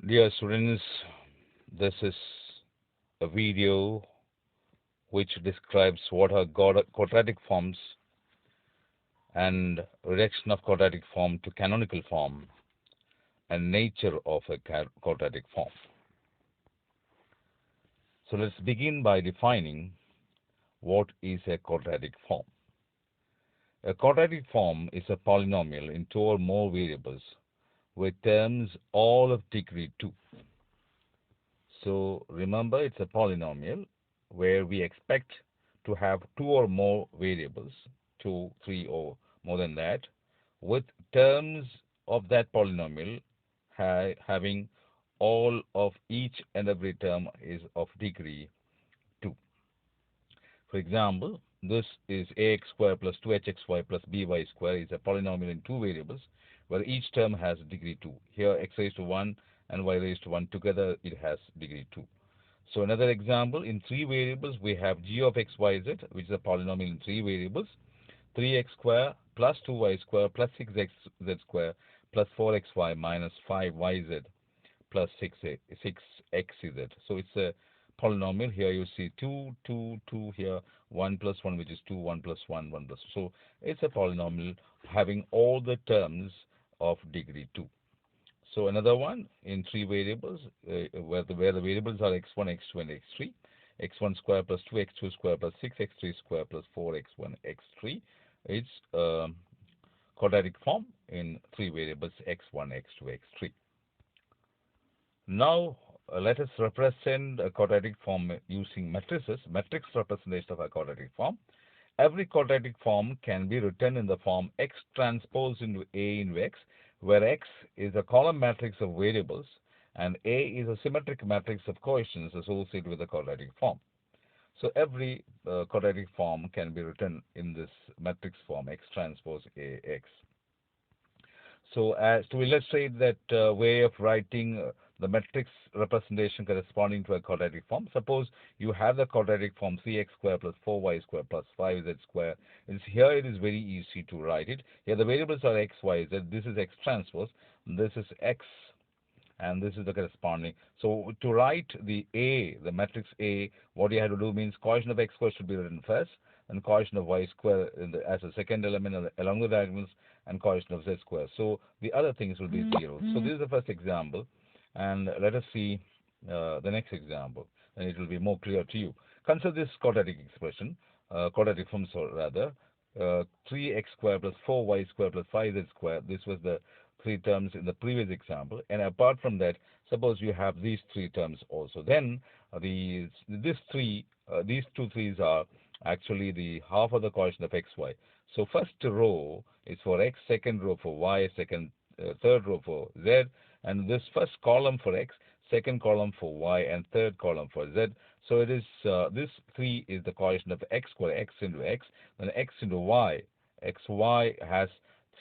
Dear students, this is a video which describes what are quadratic forms and reduction of quadratic form to canonical form and nature of a quadratic form. So let's begin by defining what is a quadratic form. A quadratic form is a polynomial in two or more variables with terms all of degree 2. So remember, it's a polynomial where we expect to have two or more variables, 2, 3, or more than that, with terms of that polynomial having all of each and every term is of degree 2. For example, this is ax squared plus 2hxy plus by squared is a polynomial in two variables where each term has degree 2. Here x raised to 1 and y raised to 1 together it has degree 2. So another example, in three variables we have g of x, y, z, which is a polynomial in three variables, 3x squared plus 2y squared plus 6x z squared plus 4xy minus 5yz plus 6xz. So it's a polynomial. Here you see 2, 2, 2 here, 1 plus 1, which is 2, 1 plus 1, 1 plus. So it's a polynomial having all the terms of degree 2. So another one in three variables where the variables are x1, x2, and x3. x1 square plus 2x2 square plus 6x3 square plus 4x1, x3. It's quadratic form in three variables x1, x2, x3. Now let us represent a quadratic form using matrices, matrix representation of a quadratic form. Every quadratic form can be written in the form x transpose into A into x, where x is a column matrix of variables and A is a symmetric matrix of coefficients associated with the quadratic form. So every quadratic form can be written in this matrix form x transpose A x. So as to illustrate that way of writing the matrix representation corresponding to a quadratic form, suppose you have the quadratic form 3x squared plus 4y squared plus 5z squared. Here it is very easy to write it. Here the variables are x, y, z. This is x transpose. This is x, and this is the corresponding. So to write the A, the matrix A, what you have to do means coefficient of x squared should be written first, and coefficient of y squared as a second element along the diagonals, and coefficient of z squared. So the other things will be 0. So this is the first example, and let us see the next example, and it will be more clear to you. Consider this quadratic expression, quadratic form, rather. 3x squared plus 4y squared plus 5z squared. This was the three terms in the previous example, and apart from that, suppose you have these three terms also. Then these two threes are actually the half of the coefficient of xy. So first row is for x, second row for y, third row for z, and this first column for x, second column for y, and third column for z. So it is this 3 is the coefficient of x squared, x into x, then x into y. xy has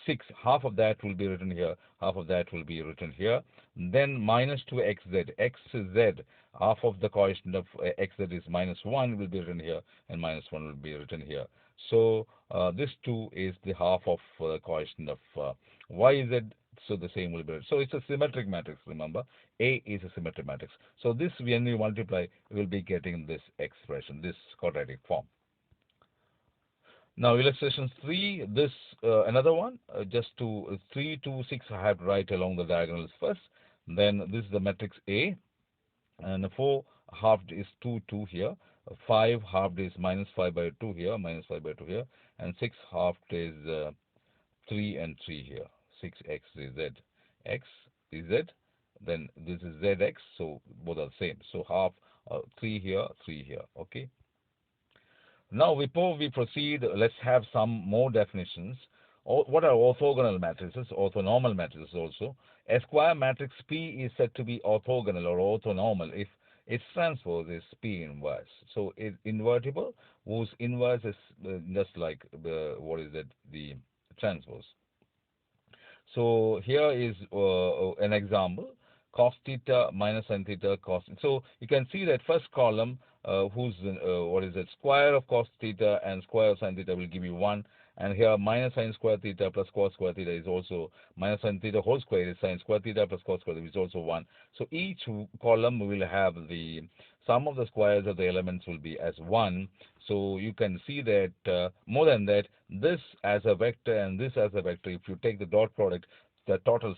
6. Half of that will be written here, half of that will be written here. Then minus 2xz, xz, half of the coefficient of xz is minus 1 will be written here, and minus 1 will be written here. So this 2 is the half of coefficient of yz, so the same will be written. So it's a symmetric matrix, remember. A is a symmetric matrix. So this, when you multiply, you will be getting this expression, this quadratic form. Now illustration 3, this another one, just to 3, 2, 6 I have to write along the diagonals first. Then this is the matrix A, and 4 halved is 2, 2 here. 5 halved is minus 5 by 2 here, minus 5 by 2 here, and 6 halved is 3 and 3 here. 6x is z, x is z, then this is zx, so both are the same. So half 3 here, 3 here, okay. Now, before we proceed, let's have some more definitions. What are orthogonal matrices? Orthonormal matrices also. A square matrix P is said to be orthogonal or orthonormal if its transpose is P inverse. So it's invertible, whose inverse is just like the transpose. So here is an example: cos theta minus sin theta cos. So you can see that first column, square of cos theta and square of sin theta will give you 1, And here minus sine square theta plus cos square theta is also minus sine theta whole square is sine square theta plus cos square theta is also 1. So each column will have the sum of the squares of the elements will be as 1. So you can see that more than that, this as a vector and this as a vector, if you take the dot product, the total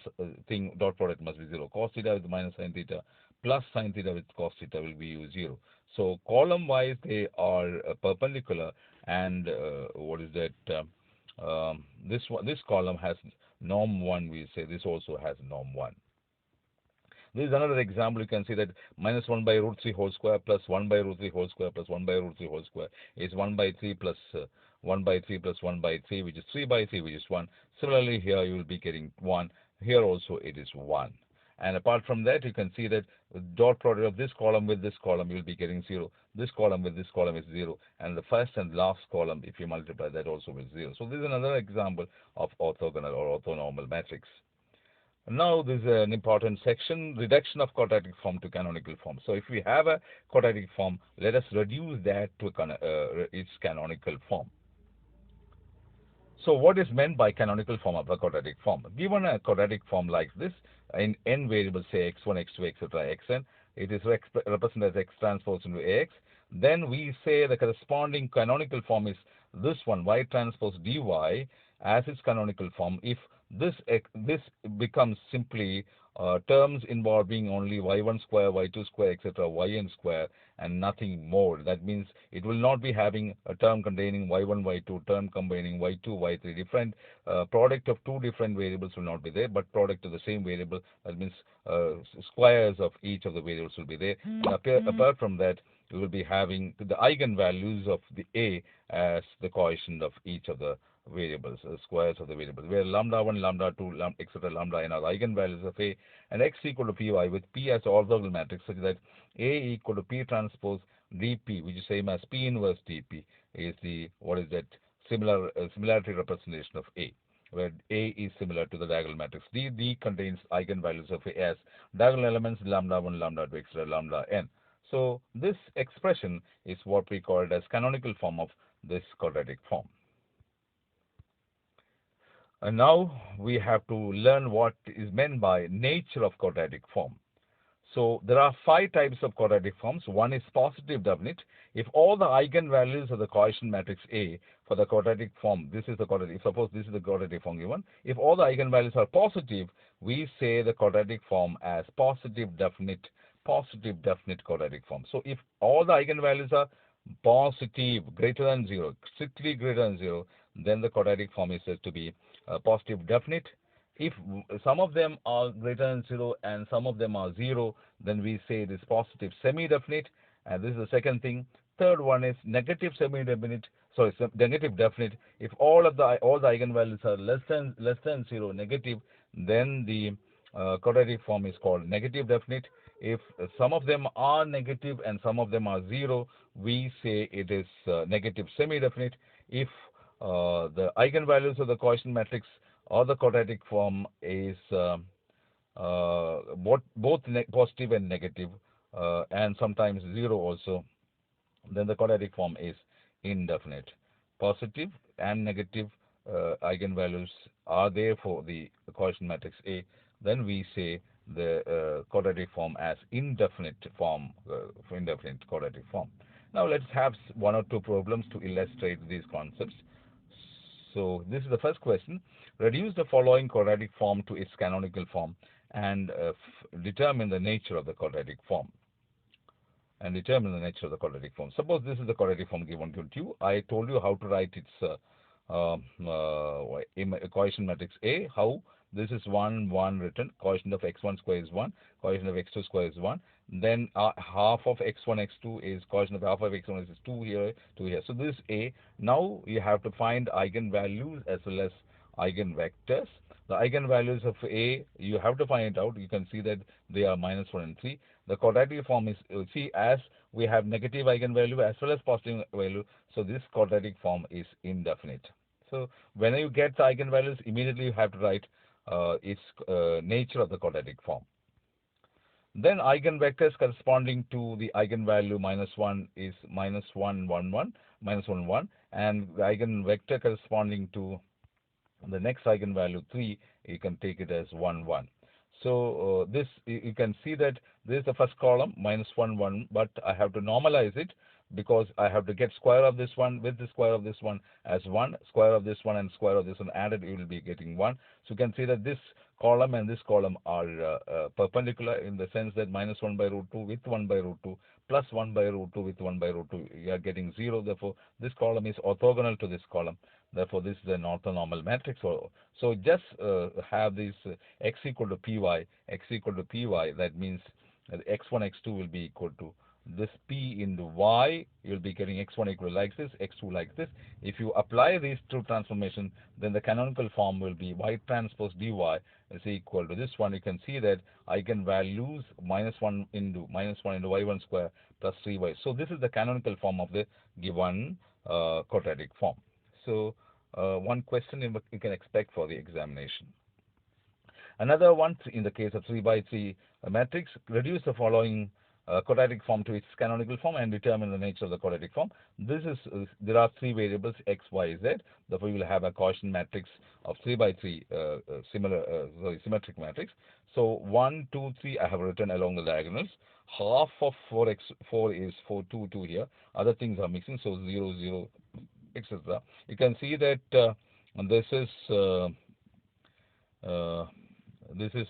thing dot product must be 0. Cos theta with minus sine theta plus sine theta with cos theta will be 0. So column wise they are perpendicular, and what is that? This column has norm 1. We say this also has norm 1. This is another example. You can see that minus 1 by root 3 whole square plus 1 by root 3 whole square plus 1 by root 3 whole square is 1 by 3 plus 1 by 3 plus 1 by 3, which is 3 by 3, which is 1. Similarly, here you will be getting 1. Here also it is 1. And apart from that, you can see that dot product of this column with this column, you will be getting 0. This column with this column is 0. And the first and last column, if you multiply that, also with 0. So this is another example of orthogonal or orthonormal matrix. Now this is an important section, reduction of quadratic form to canonical form. So if we have a quadratic form, let us reduce that to its canonical form. So what is meant by canonical form of a quadratic form? Given a quadratic form like this, in n variables, say x1, x2, etc., xn, it is represented as x transpose into ax. Then we say the corresponding canonical form is this one, y transpose dy, as its canonical form if this becomes simply terms involving only y1 square, y2 square, etc., yn square, and nothing more. That means it will not be having a term containing y1, y2, term combining y2, y3. Different product of two different variables will not be there, but product of the same variable. That means squares of each of the variables will be there. And apart from that, we will be having the eigenvalues of the a as the coefficient of each of the variables, squares of the variables, where lambda 1, lambda 2, etc., lambda n are eigenvalues of a, and x equal to py with p as orthogonal matrix such that a equal to p transpose dp, which is same as p inverse dp, is the similarity representation of a, where a is similar to the diagonal matrix. D contains eigenvalues of a as diagonal elements lambda 1, lambda 2, etc., lambda n. So this expression is what we call it as canonical form of this quadratic form. And now we have to learn what is meant by nature of quadratic form. So there are 5 types of quadratic forms. One is positive definite. If all the eigenvalues of the coefficient matrix A for the quadratic form, this is the quadratic, suppose this is the quadratic form given. If all the eigenvalues are positive, we say the quadratic form as positive definite quadratic form. So if all the eigenvalues are positive, greater than 0, strictly greater than 0, then the quadratic form is said to be positive definite. If some of them are greater than 0 and some of them are 0, then we say it is positive semi-definite. And this is the second thing. Third one is negative semi-definite. Sorry, negative definite. If all the eigenvalues are less than 0, negative, then the quadratic form is called negative definite. If some of them are negative and some of them are 0, we say it is negative semi-definite. If the eigenvalues of the coefficient matrix or the quadratic form is both positive and negative, and sometimes 0 also, then the quadratic form is indefinite. Positive and negative eigenvalues are there for the coefficient matrix A, then we say the quadratic form as indefinite quadratic form. Now let's have 1 or 2 problems to illustrate these concepts. So this is the first question. Reduce the following quadratic form to its canonical form and determine the nature of the quadratic form. Suppose this is the quadratic form given to you. I told you how to write its coefficient matrix A. How? This is 1, 1 written. Coefficient of x1 square is 1. Coefficient of x2 square is 1. Then half of x1, x2 is coefficient of half of x1 is 2 here, 2 here. So this is A. Now you have to find eigenvalues as well as eigenvectors. The eigenvalues of A, you have to find it out. You can see that they are minus 1 and 3. The quadratic form is, see, as we have negative eigenvalue as well as positive value, so this quadratic form is indefinite. So when you get the eigenvalues, immediately you have to write its nature of the quadratic form. Then eigenvectors corresponding to the eigenvalue -1 is -1, 1, 1, -1, 1, and the eigenvector corresponding to the next eigenvalue 3, you can take it as 1, 1. So this, you can see that this is the first column -1, 1, but I have to normalize it because I have to get square of this one with the square of this one as 1, square of this one and square of this one added, you will be getting 1. So you can see that this column and this column are perpendicular, in the sense that -1 by root 2 with 1 by root 2 plus 1 by root 2 with 1 by root 2, you are getting 0. Therefore this column is orthogonal to this column. Therefore this is an orthonormal matrix. So just have this x equal to py, x equal to py. That means x1, x2 will be equal to this p into y. You'll be getting x1 equal to like this, x2 like this. If you apply these two transformation, then the canonical form will be y transpose dy is equal to this one. You can see that eigenvalues -1 into y1 square plus 3y. So this is the canonical form of the given quadratic form. So one question you can expect for the examination. Another one, in the case of 3 by 3 matrix, reduce the following quadratic form to its canonical form and determine the nature of the quadratic form. This is there are three variables x, y, z. Therefore, you will have a quotient matrix of 3 by 3 symmetric matrix. So 1, 2, 3 I have written along the diagonals. Half of 4 is 4, 2, 2 here. Other things are missing, so 0, 0, etc. You can see that this is uh, this is,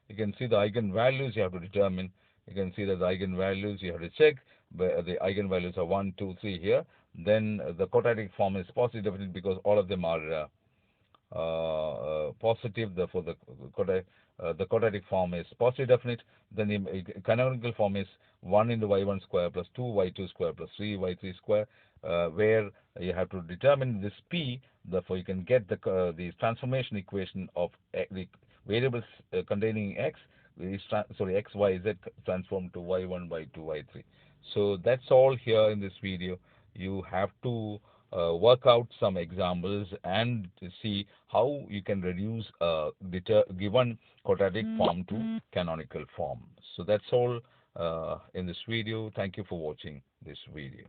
you can see the eigenvalues you have to determine. You can see that the eigenvalues you have to check. The eigenvalues are 1, 2, 3 here. Then the quadratic form is positive definite because all of them are positive. Therefore, the quadratic form is positive definite. Then the canonical form is 1 into y1 square plus 2 y2 square plus 3 y3 square, where you have to determine this p. Therefore, you can get the transformation equation of the variables containing x, x, y, z transformed to y1, y2, y3. So that's all here in this video. You have to work out some examples and see how you can reduce a given quadratic form to canonical form. So that's all in this video. Thank you for watching this video.